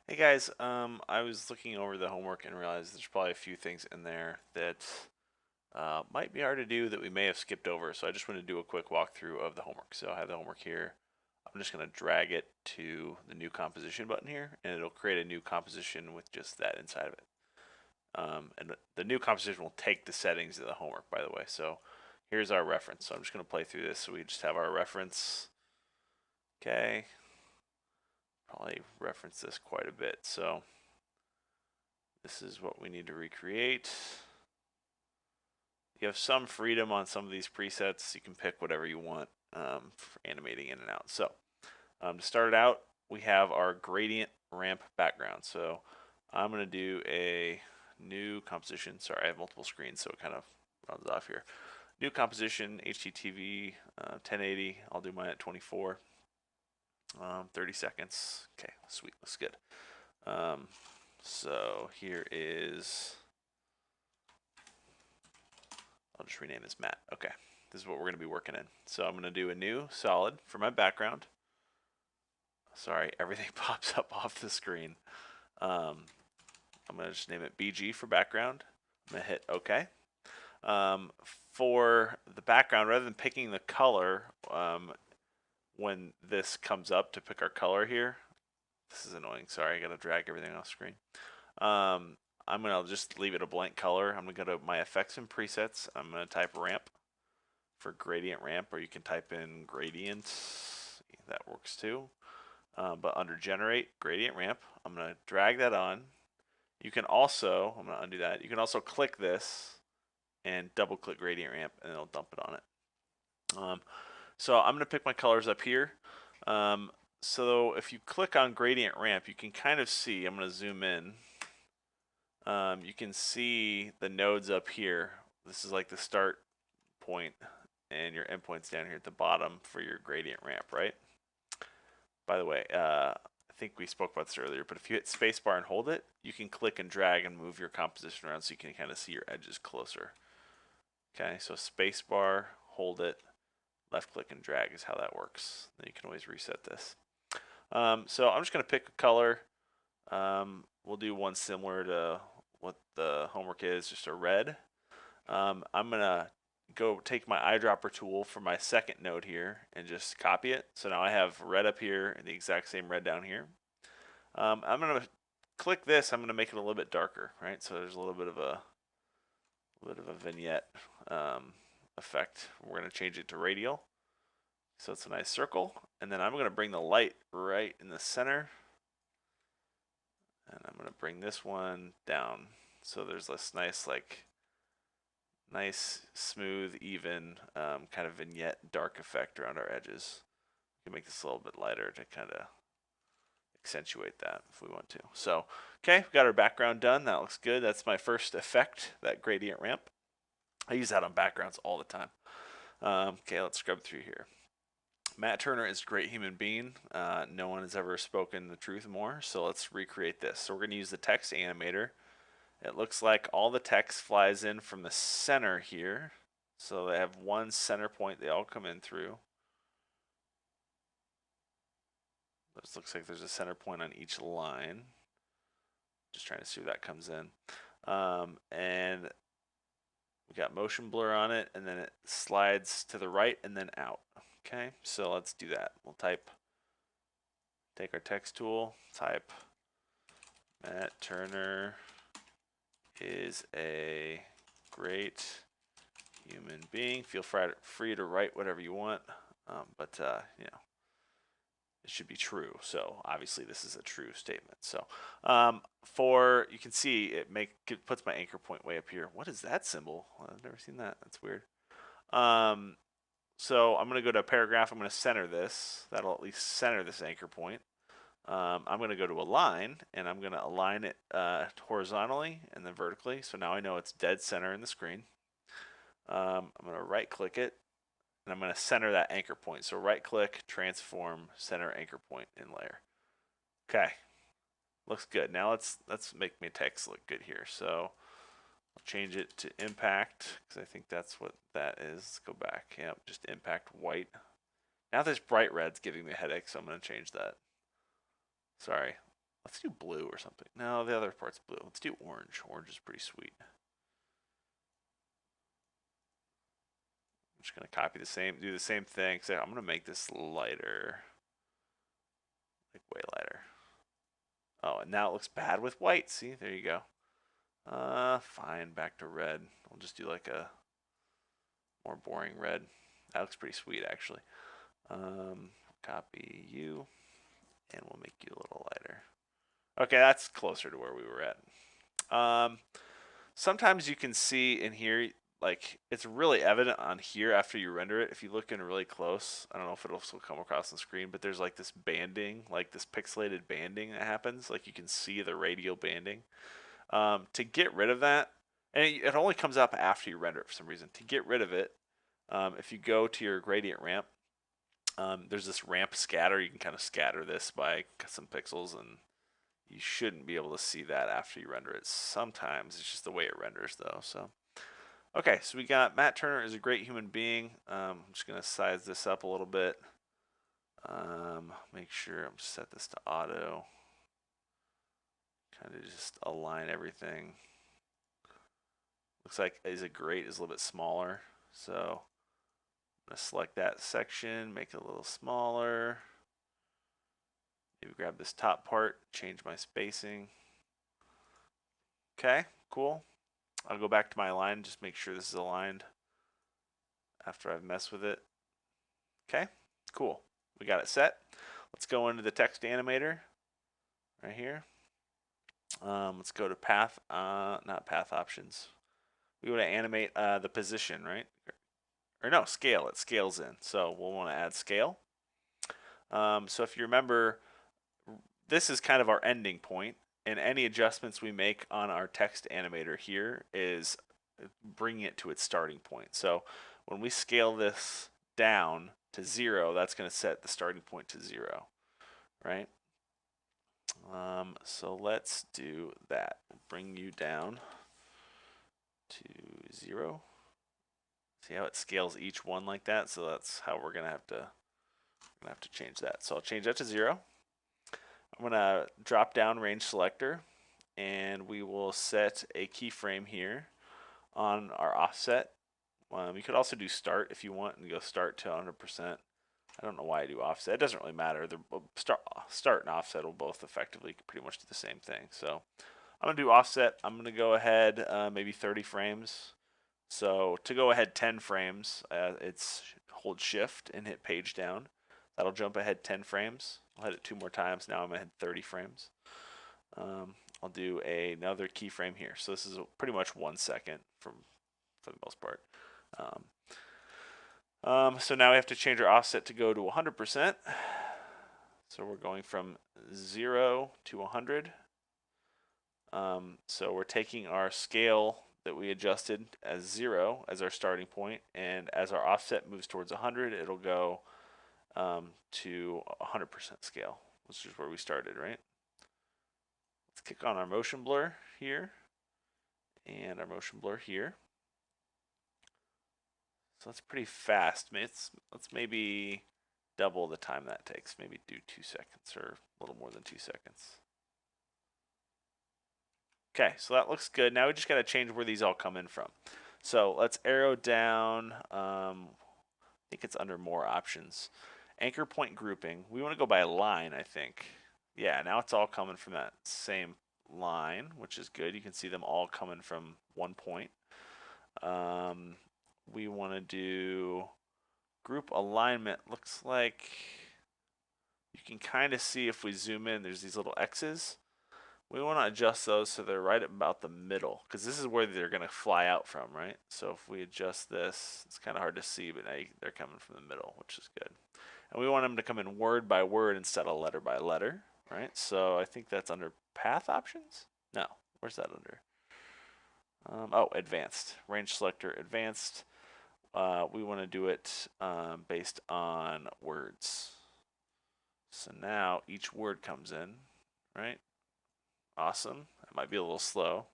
Hey guys, I was looking over the homework and realized there's probably a few things in there that might be hard to do that we may have skipped over. So I just want to do a quick walkthrough of the homework. So I have the homework here. I'm just going to drag it to the new composition button here, and it'll create a new composition with just that inside of it. And the new composition will take the settings of the homework, by the way. So here's our reference. So I'm just going to play through this. So we just have our reference. Okay, probably reference this quite a bit. So this is what we need to recreate. You have some freedom on some of these presets. You can pick whatever you want for animating in and out. So to start it out, we have our gradient ramp background. So I'm going to do a new composition. Sorry, I have multiple screens, so it kind of runs off here. New composition, HDTV, 1080. I'll do mine at 24. 30 seconds. Okay, sweet, looks good. So here is, I'll just rename this Matt. Okay, this is what we're going to be working in. So I'm going to do a new solid for my background. Sorry, everything pops up off the screen. I'm going to just name it BG for background. I'm going to hit OK. For the background, rather than picking the color when this comes up to pick our color here, this is annoying. Sorry, I got to drag everything off screen. I'm going to just leave it a blank color. I'm going to go to my effects and presets. I'm going to type ramp for gradient ramp, or you can type in gradient. That works too. But under generate gradient ramp, I'm going to drag that on. You can also, I'm going to undo that. You can also click this and double click gradient ramp and it'll dump it on it. So I'm going to pick my colors up here. So if you click on gradient ramp, you can kind of see, I'm going to zoom in. You can see the nodes up here. This is like the start point and your endpoint's down here at the bottom for your gradient ramp, right? By the way, I think we spoke about this earlier, but if you hit spacebar and hold it, you can click and drag and move your composition around so you can kind of see your edges closer. Okay, so spacebar, hold it, left click and drag is how that works. Then you can always reset this. So I'm just going to pick a color. We'll do one similar to what the homework is, just a red. I'm going to go take my eyedropper tool for my second node here and just copy it. So now I have red up here and the exact same red down here. I'm going to click this. I'm going to make it a little bit darker, right? So there's a little bit of a vignette effect. We're going to change it to radial. So it's a nice circle. And then I'm going to bring the light right in the center. And I'm going to bring this one down. So there's this nice, nice, smooth, even kind of vignette dark effect around our edges. We can make this a little bit lighter to kind of accentuate that if we want to. So, okay, we've got our background done. That looks good. That's my first effect, that gradient ramp. I use that on backgrounds all the time. Okay, let's scrub through here. Matt Turner is a great human being. No one has ever spoken the truth more, so let's recreate this. So we're going to use the text animator. It looks like all the text flies in from the center here. So they have one center point they all come in through. This looks like there's a center point on each line. Just trying to see where that comes in. And we got motion blur on it, and then it slides to the right and then out. Okay, so let's do that. We'll take our text tool, type Matt Turner is a great human being. Feel free to write whatever you want, but you know, it should be true. So obviously this is a true statement. So you can see it puts my anchor point way up here. What is that symbol? I've never seen that. That's weird. So I'm going to go to a paragraph. I'm going to center this. That'll at least center this anchor point. I'm going to go to align, and I'm going to align it horizontally and then vertically. So now I know it's dead center in the screen. I'm going to right click it, and I'm going to center that anchor point. So right click, transform, center anchor point in layer. Okay, looks good. Now let's make my text look good here. So I'll change it to impact because I think that's what that is. Let's go back. Yep, just impact white. Now this bright red's giving me a headache, so I'm going to change that. Sorry. Let's do blue or something. No, the other part's blue. Let's do orange. Orange is pretty sweet. I'm just gonna copy the same, do the same thing. So I'm gonna make this lighter, like way lighter. Oh, and now it looks bad with white. See, there you go. Fine, back to red. We'll just do like a more boring red. That looks pretty sweet, actually. Copy you, and we'll make you a little lighter. Okay, that's closer to where we were at. Sometimes you can see in here, like it's really evident on here after you render it. If you look in really close, I don't know if it'll still come across the screen, but there's like this banding, like this pixelated banding that happens. Like you can see the radial banding. To get rid of that, and it only comes up after you render it for some reason. To get rid of it, if you go to your gradient ramp, there's this ramp scatter. You can kind of scatter this by some pixels, and you shouldn't be able to see that after you render it. Sometimes it's just the way it renders, though. So, okay, so we got Matt Turner is a great human being. I'm just gonna size this up a little bit. Make sure I'm set this to auto. Kind of just align everything. Looks like is a great is a little bit smaller. So I'm gonna select that section, make it a little smaller. Maybe grab this top part, change my spacing. Okay, cool. I'll go back to my line, just make sure this is aligned after I've messed with it. Okay, cool. We got it set. Let's go into the text animator right here. Let's go to path, not path options. We want to animate the position, right? Or no, scale. It scales in. So we'll want to add scale. So if you remember, this is kind of our ending point, and any adjustments we make on our text animator here is bringing it to its starting point. So when we scale this down to 0, that's going to set the starting point to 0, right? So let's do that. We'll bring you down to 0. See how it scales each one like that? So that's how we're gonna have to change that. So I'll change that to 0. I'm gonna drop down range selector, and we will set a keyframe here on our offset. You could also do start if you want and go start to 100%. I don't know why I do offset. It doesn't really matter. The start and offset will both effectively pretty much do the same thing. So I'm gonna do offset. I'm gonna go ahead maybe 30 frames. So to go ahead 10 frames, it's hold shift and hit page down. That'll jump ahead 10 frames. I'll hit it 2 more times. Now I'm ahead 30 frames. I'll do another keyframe here. So this is pretty much 1 second for the most part. So now we have to change our offset to go to 100%. So we're going from 0 to 100. So we're taking our scale that we adjusted as 0 as our starting point, and as our offset moves towards 100, it'll go to 100% scale, which is where we started, right? Let's click on our motion blur here, and our motion blur here. So that's pretty fast. Let's maybe double the time that takes. Maybe do 2 seconds or a little more than 2 seconds. Okay, so that looks good. Now we just got to change where these all come in from. So let's arrow down. I think it's under more options. Anchor point grouping. We want to go by line, I think. Yeah, now it's all coming from that same line, which is good. You can see them all coming from one point. We want to do group alignment. Looks like you can kind of see if we zoom in, there's these little X's. We want to adjust those so they're right about the middle, because this is where they're going to fly out from, right? So if we adjust this, it's kind of hard to see, but now they're coming from the middle, which is good. And we want them to come in word by word instead of letter by letter, right? So I think that's under path options. No, where's that under? Oh, advanced. Range selector advanced. We want to do it based on words. So now each word comes in, right? Awesome. It might be a little slow.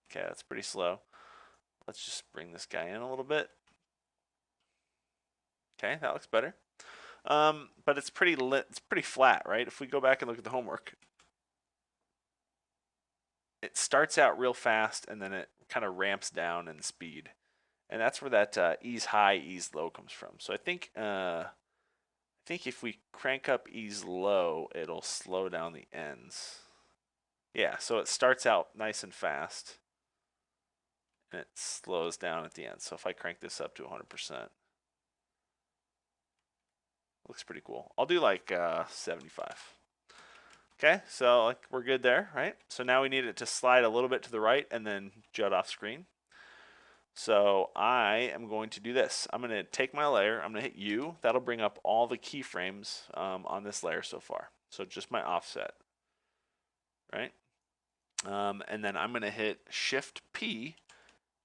Okay, that's pretty slow. Let's just bring this guy in a little bit. Okay, that looks better. But it's pretty it's pretty flat, right? If we go back and look at the homework, it starts out real fast and then it kind of ramps down in speed, and that's where that ease high, ease low comes from. So I think if we crank up ease low, it'll slow down the ends. Yeah, so it starts out nice and fast, and it slows down at the end. So if I crank this up to 100%, looks pretty cool. I'll do like 75. Okay, so like we're good there, right? So now we need it to slide a little bit to the right and then jut off screen. So I am going to do this. I'm going to take my layer. I'm going to hit U. That'll bring up all the keyframes on this layer so far. So just my offset, right? And then I'm going to hit Shift P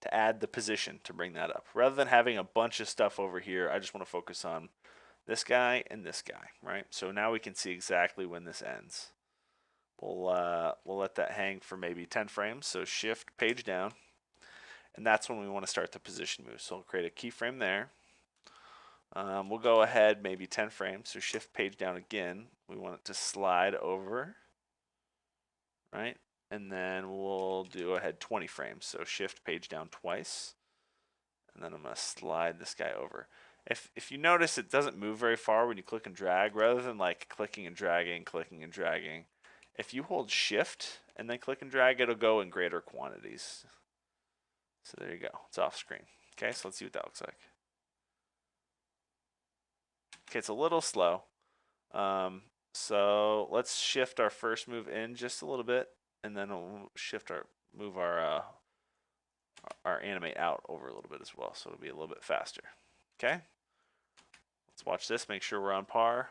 to add the position to bring that up. Rather than having a bunch of stuff over here, I just want to focus on this guy and this guy, right? So now we can see exactly when this ends. We'll let that hang for maybe 10 frames. So Shift page down, and that's when we want to start the position move. So we'll create a keyframe there. We'll go ahead maybe 10 frames. So Shift page down again. We want it to slide over, right? And then we'll do ahead 20 frames. So Shift page down twice, and then I'm going to slide this guy over. If you notice, it doesn't move very far when you click and drag, rather than like clicking and dragging, if you hold Shift and then click and drag, it'll go in greater quantities. So there you go. It's off screen. Okay, so let's see what that looks like. Okay, it's a little slow. So let's shift our first move in just a little bit, and then we'll move our animate out over a little bit as well, so it'll be a little bit faster. Okay, let's watch this. Make sure we're on par.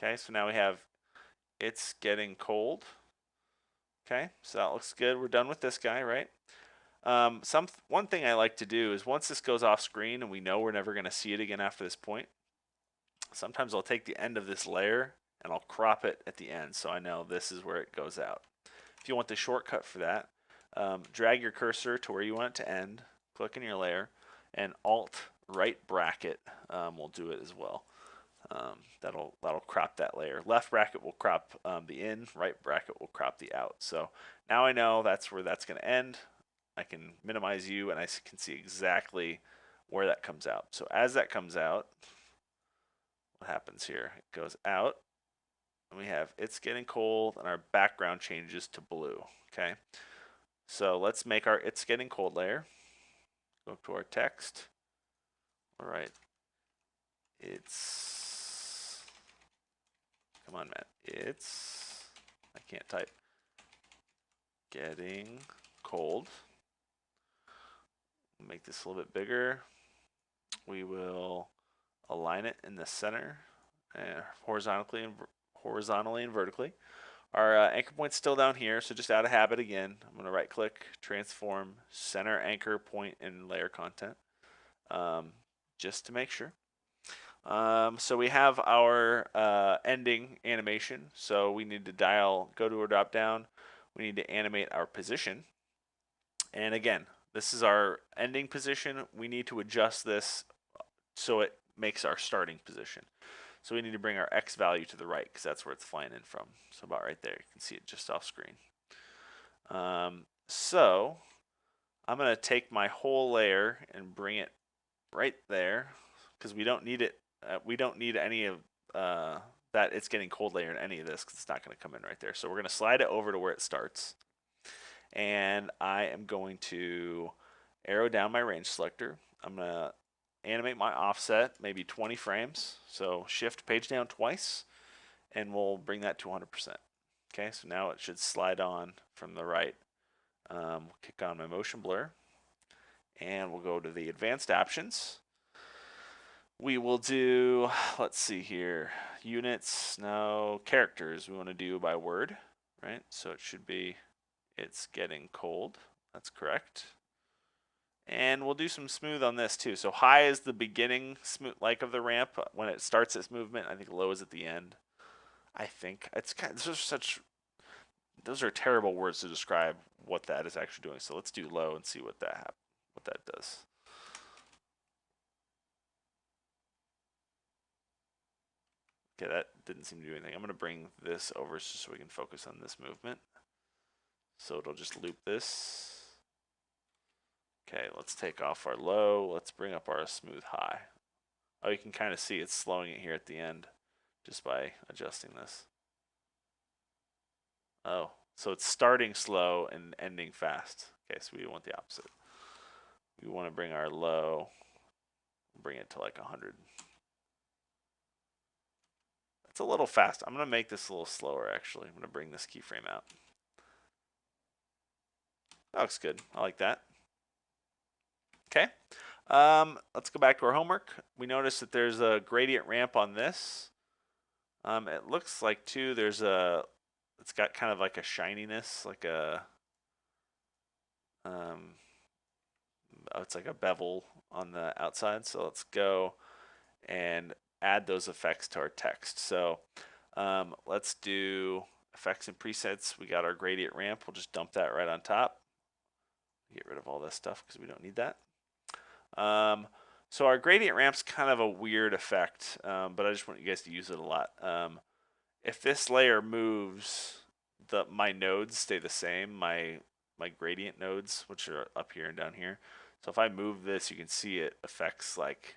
Okay, so now we have it's getting cold. Okay, so that looks good. We're done with this guy, right? One thing I like to do is once this goes off screen and we know we're never going to see it again after this point, sometimes I'll take the end of this layer and I'll crop it at the end so I know this is where it goes out. If you want the shortcut for that, drag your cursor to where you want it to end, click in your layer, and Alt right bracket will do it as well. That'll crop that layer. Left bracket will crop the in, right bracket will crop the out. So now I know that's where that's going to end. I can minimize U and I can see exactly where that comes out. So as that comes out, what happens here? It goes out, and we have it's getting cold, and our background changes to blue. Okay, so let's make our it's getting cold layer. Go up to our text. All right, it's come on, Matt. It's I can't type. Getting cold. Make this a little bit bigger. We will align it in the center, horizontally and vertically. Our anchor point's still down here, so just out of habit again, I'm going to right click, transform, center anchor point in layer content, just to make sure. So we have our ending animation, so we need to go to our drop down, we need to animate our position, and again, this is our ending position. We need to adjust this so it makes our starting position. So we need to bring our X value to the right because that's where it's flying in from. So about right there, you can see it just off screen. So I'm going to take my whole layer and bring it right there because we don't need it. We don't need any of that it's getting cold layer in any of this because it's not going to come in right there. So we're going to slide it over to where it starts. And I am going to arrow down my range selector. I'm going to animate my offset, maybe 20 frames. So shift page down twice, and we'll bring that to 100%. Okay, so now it should slide on from the right. We'll kick on my motion blur, and we'll go to the advanced options. We will do, let's see here, units, no, characters we want to do by word, right? So it should be it's getting cold. That's correct. And we'll do some smooth on this too. So high is the beginning smooth like of the ramp when it starts its movement. I think low is at the end. I think it's kind of, those are terrible words to describe what that is actually doing. So let's do low and see what that does. Okay, that didn't seem to do anything. I'm going to bring this over just so we can focus on this movement. So it'll just loop this. Okay, let's take off our low. Let's bring up our smooth high. Oh, you can kind of see it's slowing it here at the end just by adjusting this. Oh, so it's starting slow and ending fast. Okay, so we want the opposite. We want to bring our low, bring it to like 100. It's a little fast. I'm going to make this a little slower, actually. I'm going to bring this keyframe out. That looks good. I like that. Okay. Let's go back to our homework. We notice that there's a gradient ramp on this. It looks like, too, it's got kind of like a shininess, like it's like a bevel on the outside. So let's go and add those effects to our text. So let's do effects and presets. We got our gradient ramp. We'll just dump that right on top. Get rid of all this stuff because we don't need that. So our gradient ramp's kind of a weird effect, but I just want you guys to use it a lot. If this layer moves, my nodes stay the same, my gradient nodes, which are up here and down here. So if I move this, you can see it affects like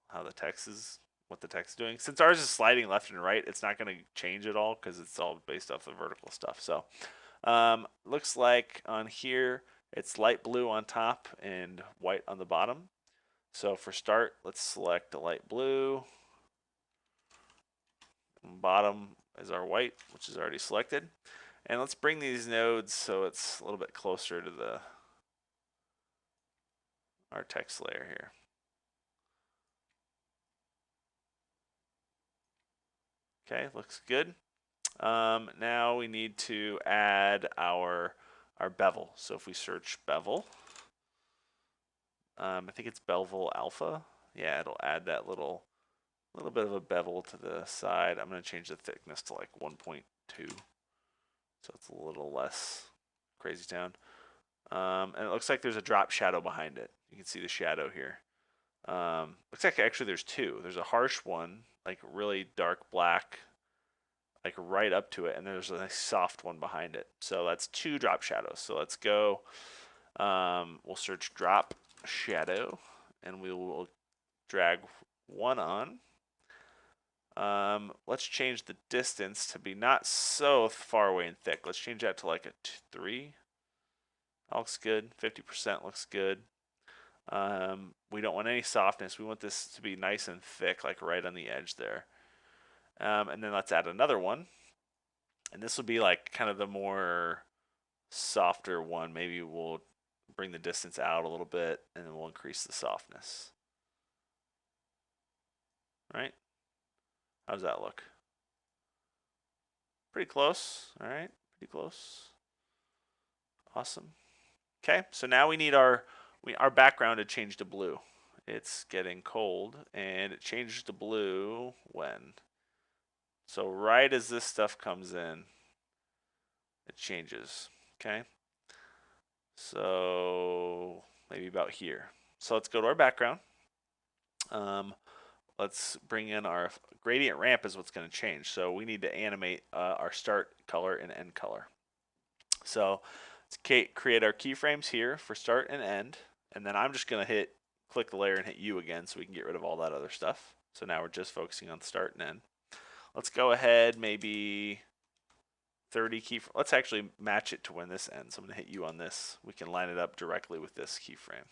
how the text is, what the text is doing. Since ours is sliding left and right, it's not going to change at all because it's all based off the vertical stuff. So looks like on here, it's light blue on top and white on the bottom. So for start, let's select the light blue. Bottom is our white, which is already selected. And let's bring these nodes so it's a little bit closer to our text layer here. Okay, looks good. Now we need to add our bevel. So if we search bevel, I think it's bevel alpha. Yeah, it'll add that little bit of a bevel to the side. I'm going to change the thickness to like 1.2, so it's a little less crazy town. And it looks like there's a drop shadow behind it. You can see the shadow here. Looks like actually there's two. There's a harsh one, like really dark black, like right up to it, and there's a nice soft one behind it. So that's two drop shadows. So let's go. We'll search drop shadow, and we will drag one on. Let's change the distance to be not so far away and thick. Let's change that to like a 3. That looks good. 50% looks good. We don't want any softness. We want this to be nice and thick, like right on the edge there. And then let's add another one. And this will be like kind of the more softer one. Maybe we'll bring the distance out a little bit, and then we'll increase the softness. Right? How does that look? Pretty close. All right, pretty close. Awesome. Okay, so now we need our background to change to blue. It's getting cold, and it changes to blue when? So right as this stuff comes in, it changes. Okay, so maybe about here. So let's go to our background. Let's bring in our gradient ramp is what's going to change. So we need to animate our start color and end color. So let's create our keyframes here for start and end. And then I'm just going to click the layer and hit U again so we can get rid of all that other stuff. So now we're just focusing on start and end. Let's go ahead, maybe 30 keyframes. Let's actually match it to when this ends. I'm going to hit U on this. We can line it up directly with this keyframe.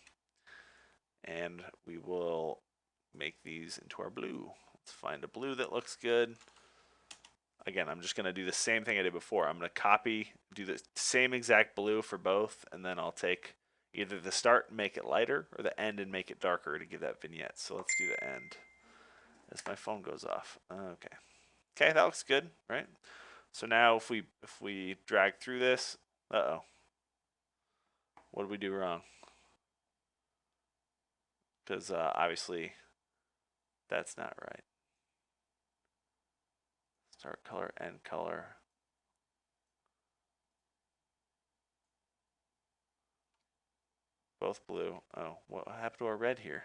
And we will make these into our blue. Let's find a blue that looks good. Again, I'm just going to do the same thing I did before. I'm going to copy, do the same exact blue for both, and then I'll take either the start and make it lighter or the end and make it darker to give that vignette. So let's do the end as my phone goes off. Okay. Okay, that looks good, right? So now if we drag through this, uh-oh. What did we do wrong? Because obviously that's not right. Start color, end color. Both blue. Oh, what happened to our red here?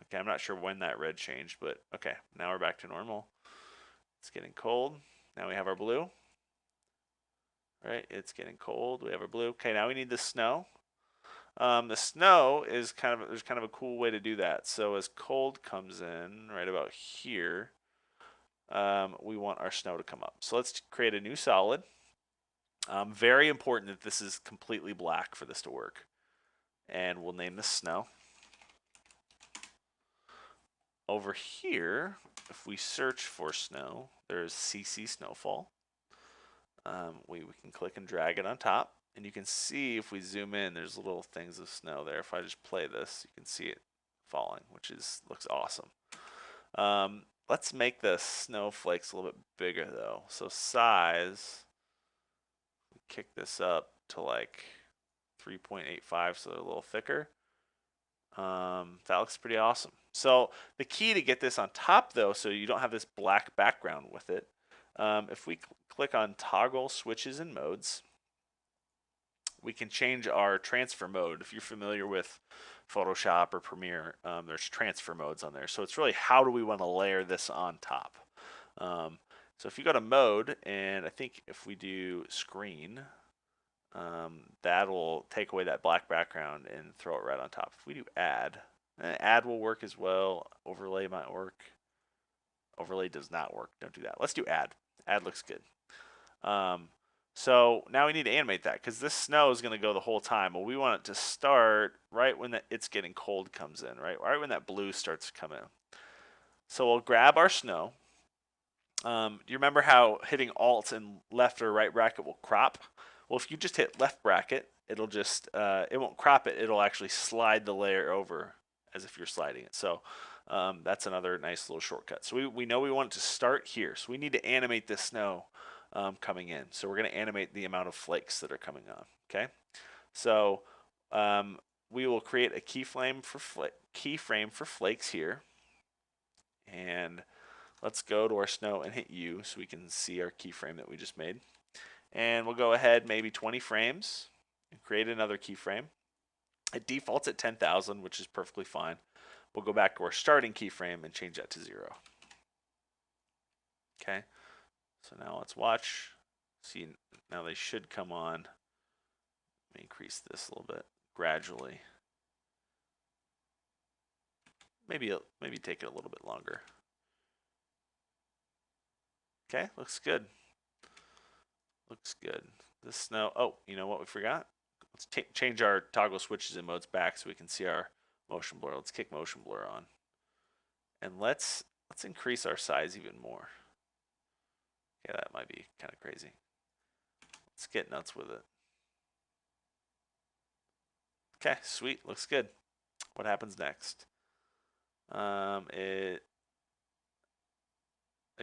Okay, I'm not sure when that red changed, but okay, now we're back to normal. It's getting cold. Now we have our blue. Right, it's getting cold. We have our blue. Okay, now we need the snow. The snow is there's kind of a cool way to do that. So as cold comes in, right about here, we want our snow to come up. So let's create a new solid. Very important that this is completely black for this to work. And we'll name this snow. Over here, if we search for snow, there's CC snowfall. We can click and drag it on top. And you can see if we zoom in, there's little things of snow there. If I just play this, you can see it falling, which looks awesome. Let's make the snowflakes a little bit bigger though. So size, kick this up to like 3.85, so they're a little thicker. That looks pretty awesome. So the key to get this on top though, so you don't have this black background with it, if we click on toggle switches and modes, we can change our transfer mode. If you're familiar with Photoshop or Premiere, there's transfer modes on there. So it's really how do we want to layer this on top. So if you go to mode, and I think if we do screen, that will take away that black background and throw it right on top. If we do add, add will work as well. Overlay might work. Overlay does not work. Don't do that. Let's do add. Add looks good. So now we need to animate that because this snow is going to go the whole time. Well, we want it to start right when it's getting cold comes in, right when that blue starts to come in. So we'll grab our snow. Do you remember how hitting Alt and left or right bracket will crop? Well, if you just hit left bracket, it'll just it won't crop it. It'll actually slide the layer over as if you're sliding it. So that's another nice little shortcut. So we know we want it to start here. So we need to animate this snow coming in. So we're going to animate the amount of flakes that are coming on. Okay. So we will create a keyframe for flakes here, and let's go to our snow and hit U so we can see our keyframe that we just made. And we'll go ahead maybe 20 frames and create another keyframe. It defaults at 10,000, which is perfectly fine. We'll go back to our starting keyframe and change that to 0. Okay. So now let's watch. See, now they should come on. Let me increase this a little bit gradually. Maybe take it a little bit longer. Okay, looks good. Looks good. The snow. Oh, you know what we forgot? Let's change our toggle switches and modes back so we can see our motion blur. Let's kick motion blur on, and let's increase our size even more. Yeah, that might be kind of crazy. Let's get nuts with it. Okay, sweet. Looks good. What happens next? It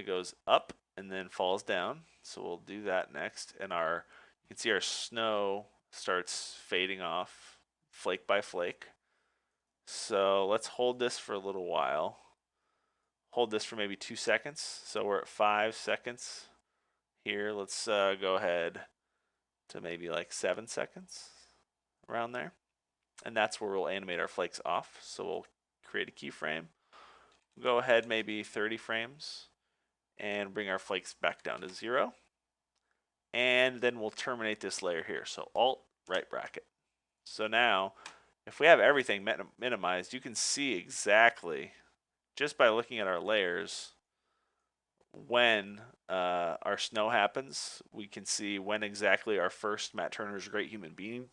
goes up and then falls down. So we'll do that next. And you can see our snow starts fading off flake by flake. So let's hold this for a little while. Hold this for maybe 2 seconds. So we're at 5 seconds here. Let's go ahead to maybe like 7 seconds, around there. And that's where we'll animate our flakes off. So we'll create a keyframe. Go ahead maybe 30 frames and bring our flakes back down to 0. And then we'll terminate this layer here. So Alt, right bracket. So now, if we have everything minimized, you can see exactly, just by looking at our layers, when our snow happens. We can see when exactly our first Matt Turner's Great Human Being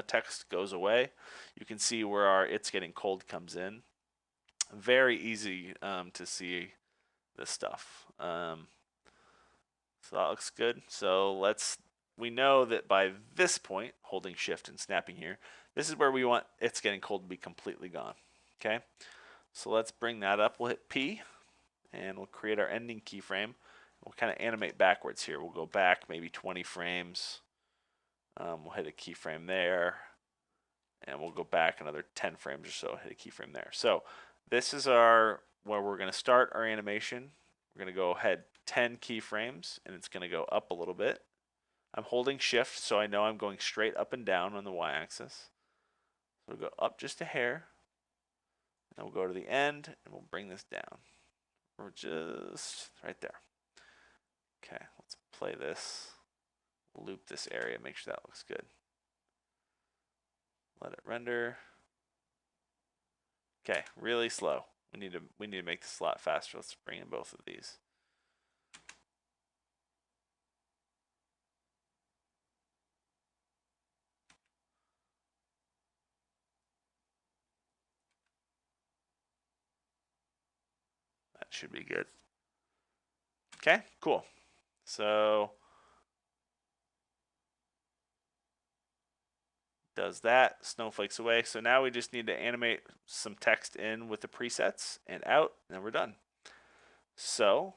text goes away. You can see where our It's Getting Cold comes in. Very easy to see this stuff. So that looks good. So we know that by this point, holding shift and snapping here, this is where we want It's Getting Cold to be completely gone. Okay, so let's bring that up. We'll hit P and we'll create our ending keyframe. We'll kind of animate backwards here. We'll go back maybe 20 frames. We'll hit a keyframe there, and we'll go back another 10 frames or so, hit a keyframe there. So this is where we're going to start our animation. We're going to go ahead 10 keyframes, and it's going to go up a little bit. I'm holding shift, so I know I'm going straight up and down on the y-axis. So we'll go up just a hair, Then we'll go to the end and we'll bring this down. We're just right there. Okay, let's play this. Loop this area, make sure that looks good. Let it render. Okay, really slow. We need to make this a lot faster. Let's bring in both of these. That should be good. Okay, cool. So does that, snowflakes away. So now we just need to animate some text in with the presets and out, and we're done. So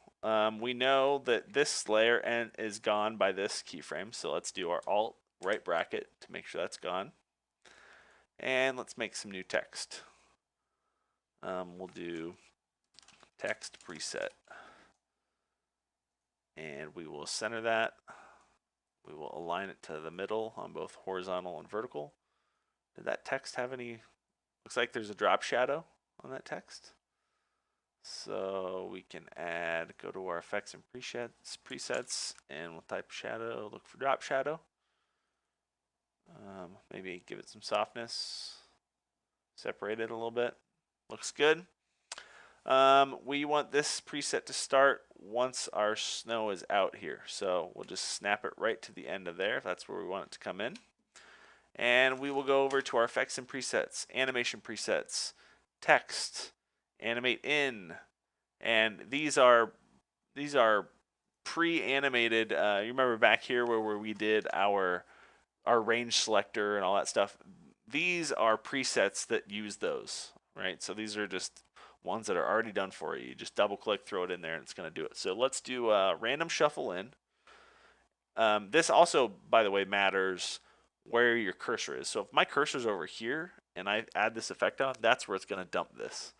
we know that this layer is gone by this keyframe. So let's do our Alt right bracket to make sure that's gone. And let's make some new text. We'll do text preset. And we will center that. We will align it to the middle on both horizontal and vertical. Did that text have any? Looks like there's a drop shadow on that text. So we can add, go to our effects and presets, and we'll type shadow, look for drop shadow. Maybe give it some softness, separate it a little bit. Looks good. We want this preset to start once our snow is out here. So we'll just snap it right to the end of there if that's where we want it to come in. And we will go over to our effects and presets, animation presets, text, animate in, and these are pre-animated. You remember back here where we did our range selector and all that stuff. These are presets that use those, right? So these are just ones that are already done for you. You just double click, throw it in there, and it's going to do it. So let's do a random shuffle in. This also, by the way, matters where your cursor is. So if my cursor is over here and I add this effect on, that's where it's going to dump this.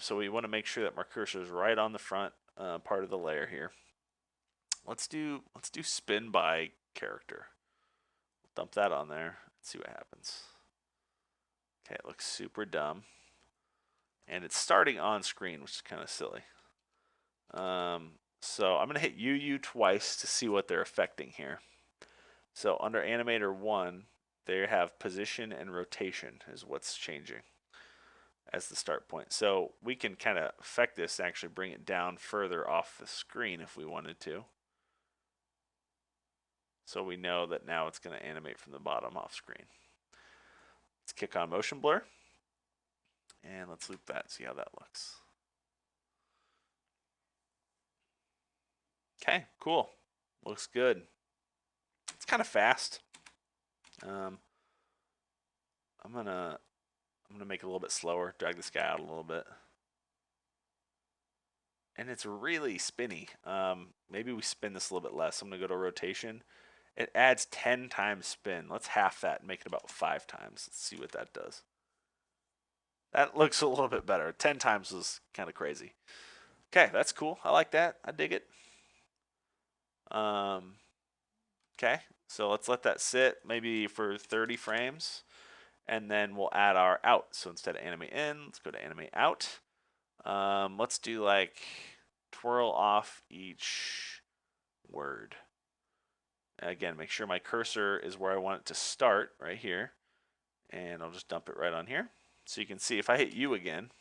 So we want to make sure that my cursor is right on the front part of the layer here. Let's do spin by character. Dump that on there. Let's see what happens. Okay, it looks super dumb. And it's starting on screen, which is kind of silly. So I'm going to hit UU twice to see what they're affecting here. So under Animator 1, they have position and rotation is what's changing as the start point. So we can kind of affect this and actually bring it down further off the screen if we wanted to. So we know that now it's going to animate from the bottom off screen. Let's kick on motion blur. And let's loop that, see how that looks. Okay, cool. Looks good. It's kind of fast. I'm gonna make it a little bit slower, drag this guy out a little bit. And it's really spinny. Maybe we spin this a little bit less. I'm gonna go to rotation. It adds 10 times spin. Let's half that and make it about 5 times. Let's see what that does. That looks a little bit better. 10 times was kind of crazy. Okay, that's cool. I like that. I dig it. Okay, so let's let that sit maybe for 30 frames. And then we'll add our out. So instead of animate in, let's go to animate out. Let's do like twirl off each word. Again, make sure my cursor is where I want it to start, right here. And I'll just dump it right on here. So you can see if I hit U again,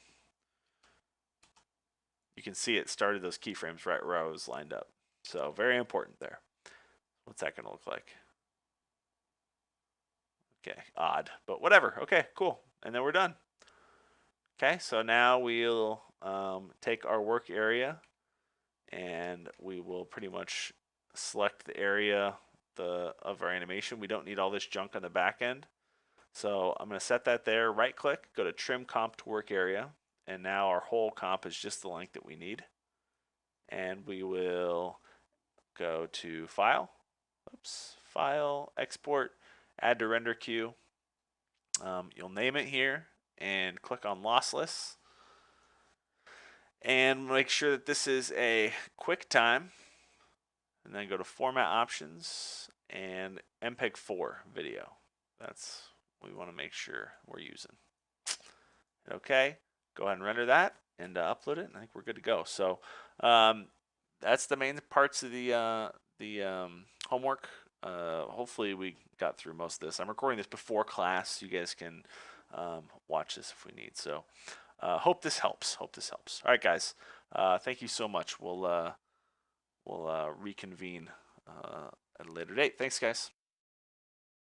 you can see it started those keyframes right where I was lined up. So very important there. What's that going to look like? Okay, odd, but whatever. Okay, cool. And then we're done. Okay, so now we'll take our work area and we will pretty much select the area of our animation. We don't need all this junk on the back end. So I'm going to set that there, right click, go to trim comp to work area, and now our whole comp is just the length that we need. And we will go to file, file, export, add to render queue. You'll name it here and click on lossless. And make sure that this is a QuickTime. And then go to format options and MPEG 4 video. That's what we want to make sure we're using. Okay. go ahead and render that and upload it, and I think we're good to go. So um, that's the main parts of the homework. Hopefully we got through most of this. I'm recording this before class. You guys can watch this if we need. So hope this helps. Hope this helps. All right, guys. Thank you so much. We'll reconvene at a later date. Thanks, guys.